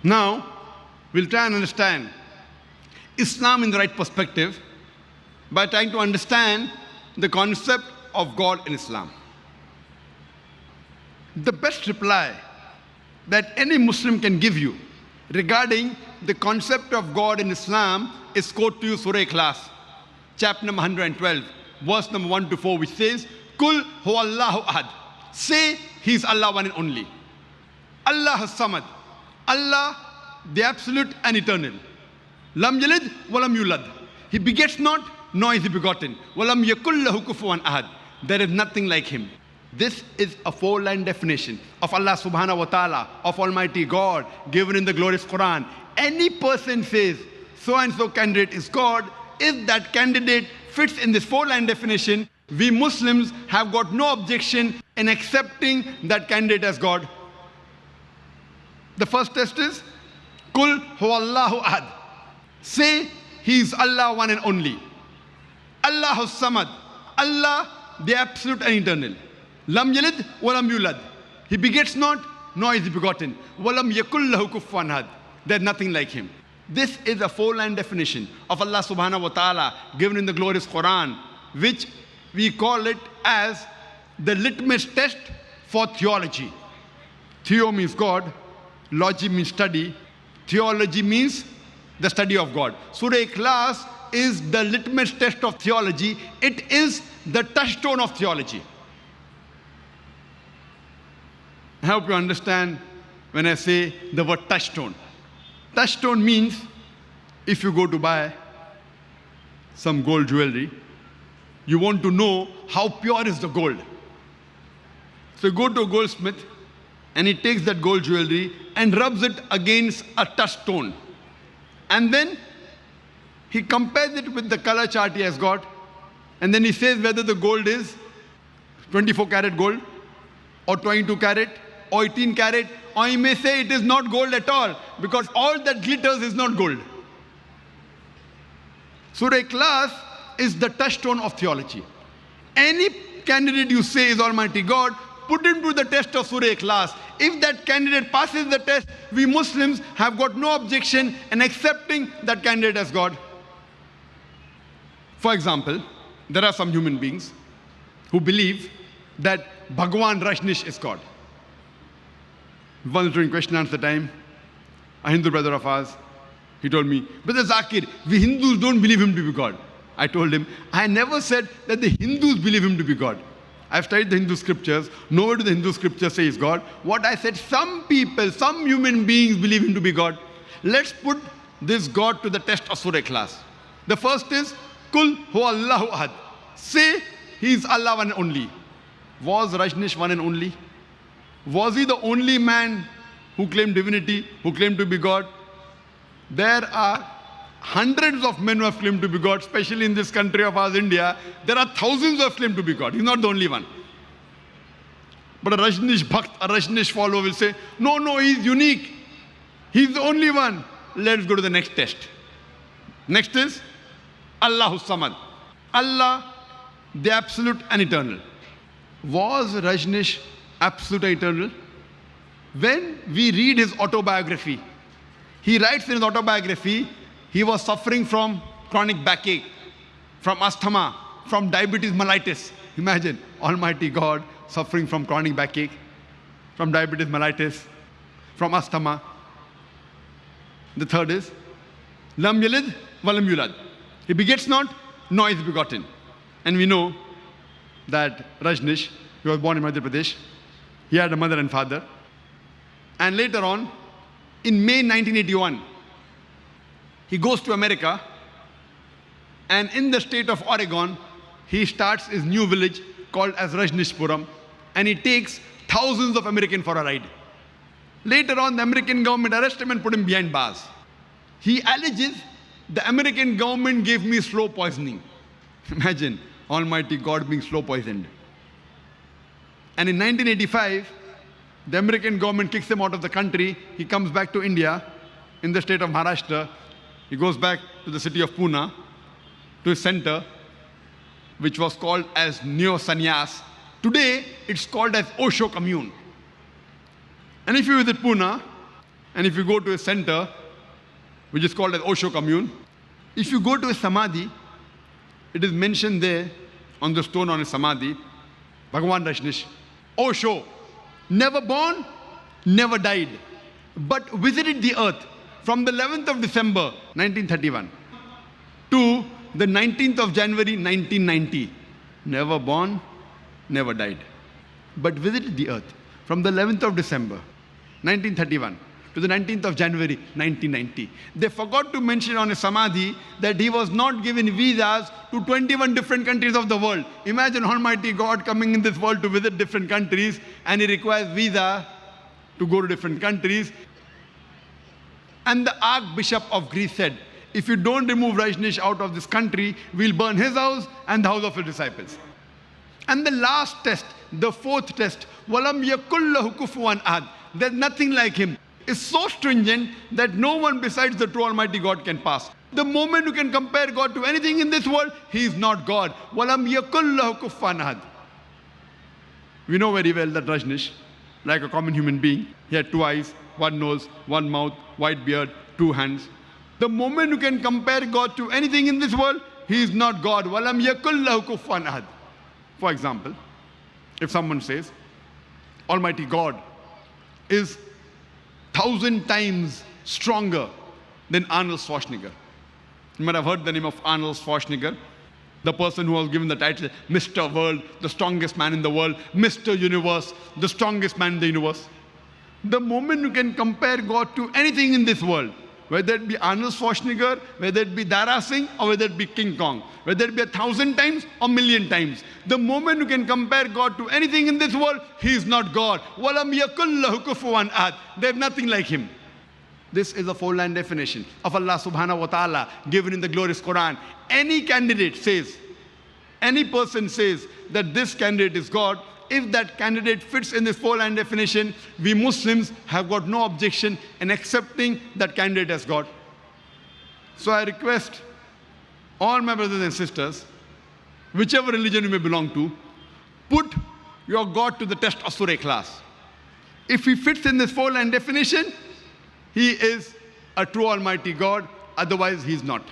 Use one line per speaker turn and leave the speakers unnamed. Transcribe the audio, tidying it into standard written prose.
Now, we'll try and understand Islam in the right perspective by trying to understand the concept of God in Islam. The best reply that any Muslim can give you regarding the concept of God in Islam is quote to you Surah Ikhlas, chapter number 112, verse number 1 to 4, which says, Kul huwallahu ahad. Say, He is Allah one and only. Allah has-samad. Allah, the absolute and eternal. Lam yalid walam yulad. He begets not, nor is he begotten. Walam yakul lahu kufuwan ahad. There is nothing like him. This is a four-line definition of Allah subhanahu wa ta'ala, of Almighty God, given in the glorious Quran. Any person says, so-and-so candidate is God, if that candidate fits in this four-line definition, we Muslims have got no objection in accepting that candidate as God. The first test is, Kul huwallahu ahad. Say, He is Allah one and only. Allah has-samad. Allah, the absolute and eternal. Lam yalid walam yulad. He begets not, nor is he begotten. Walam yakul lahu kufuwan ahad. There is nothing like him. This is a four-line definition of Allah subhanahu wa ta'ala given in the glorious Quran, which we call it as the litmus test for theology. Theo means God, logy means study, theology means the study of God. Surah Ikhlas is the litmus test of theology. It is the touchstone of theology. I hope you understand when I say the word touchstone. Touchstone means if you go to buy some gold jewelry, you want to know how pure is the gold. So you go to a goldsmith and he takes that gold jewelry and rubs it against a touchstone. And then he compares it with the color chart he has got. And then he says whether the gold is 24 karat gold or 22 karat or 18 karat, or he may say it is not gold at all because all that glitters is not gold. Surah Ikhlas is the touchstone of theology. Any candidate you say is Almighty God, put him to the test of Surah Ikhlas. If that candidate passes the test, we Muslims have got no objection in accepting that candidate as God. For example, there are some human beings who believe that Bhagwan Rajneesh is God. Once during question and answer time, a Hindu brother of ours, he told me, Brother Zakir, we Hindus don't believe him to be God. I told him, I never said that the Hindus believe him to be God. I've studied the Hindu scriptures. Nowhere do the Hindu scriptures say he's God. What I said, some people, some human beings believe him to be God. Let's put this God to the test of Surah Ikhlas. The first is, Kul huwallahu ahad. Say, He is Allah one and only. Was Rajneesh one and only? Was he the only man who claimed divinity, who claimed to be God? There are hundreds of men who have claimed to be God, especially in this country of ours, India. There are thousands who have claimed to be God. He's not the only one. But a Rajneesh Bhakt, a Rajneesh follower will say, no, he's unique. He's the only one. Let's go to the next test. Next is Allahu Samad. Allah, the absolute and eternal. Was Rajneesh absolute and eternal? When we read his autobiography, he writes in his autobiography, he was suffering from chronic backache, from asthma, from diabetes mellitus. Imagine, Almighty God suffering from chronic backache, from diabetes mellitus, from asthma. The third is, Lam yalid walam yulad. He begets not, nor is begotten. And we know that Rajneesh, he was born in Madhya Pradesh. He had a mother and father. And later on, in May 1981, he goes to America, and in the state of Oregon, he starts his new village called as Rajneeshpuram, and he takes thousands of Americans for a ride. Later on, the American government arrests him and put him behind bars. He alleges, the American government gave me slow poisoning. Imagine, Almighty God being slow poisoned. And in 1985, the American government kicks him out of the country. He comes back to India, in the state of Maharashtra. He goes back to the city of Pune, to his center, which was called as Neo Sannyas. Today, it's called as Osho Commune. And if you visit Pune, And if you go to a center, which is called as Osho Commune, if you go to a Samadhi, it is mentioned there on the stone on a Samadhi, Bhagwan Rajneesh, Osho, never born, never died, but visited the earth from the 11th of December 1931 to the 19th of January 1990. Never born, never died, but visited the earth from the 11th of December 1931 to the 19th of January 1990. They forgot to mention on a Samadhi that he was not given visas to 21 different countries of the world. Imagine Almighty God coming in this world to visit different countries, and he requires visa to go to different countries. And the Archbishop of Greece said, if you don't remove Rajneesh out of this country, we'll burn his house and the house of his disciples. And the last test, the fourth test, Walam yakul lahu kufuwan ahad. There's nothing like him. Is so stringent that no one besides the true Almighty God can pass. The moment you can compare God to anything in this world, he is not God. Walam yakul lahu kufuwan ahad. We know very well that Rajneesh, like a common human being, he had 2 eyes, 1 nose, 1 mouth, white beard, 2 hands. The moment you can compare God to anything in this world, he is not God. Walam yakul lahu kufuwan ahad. For example, if someone says, Almighty God is 1,000 times stronger than Arnold Schwarzenegger. You might have heard the name of Arnold Schwarzenegger, the person who was given the title Mr. World, the strongest man in the world, Mr. Universe, the strongest man in the universe. The moment you can compare God to anything in this world, whether it be Arnold Schwarzenegger, whether it be Dara Singh, or whether it be King Kong, whether it be 1,000 times or 1,000,000 times, the moment you can compare God to anything in this world, he is not God. Walam yakul lahu kufuwan ahad. There's nothing like him. This is a 4-line definition of Allah subhanahu wa ta'ala given in the glorious Quran. Any candidate says, any person says that this candidate is God, if that candidate fits in this 4-line definition, we Muslims have got no objection in accepting that candidate as God. So I request all my brothers and sisters, whichever religion you may belong to, put your God to the test of Surah Ikhlas. If he fits in this 4-line definition, he is a true Almighty God, otherwise he is not.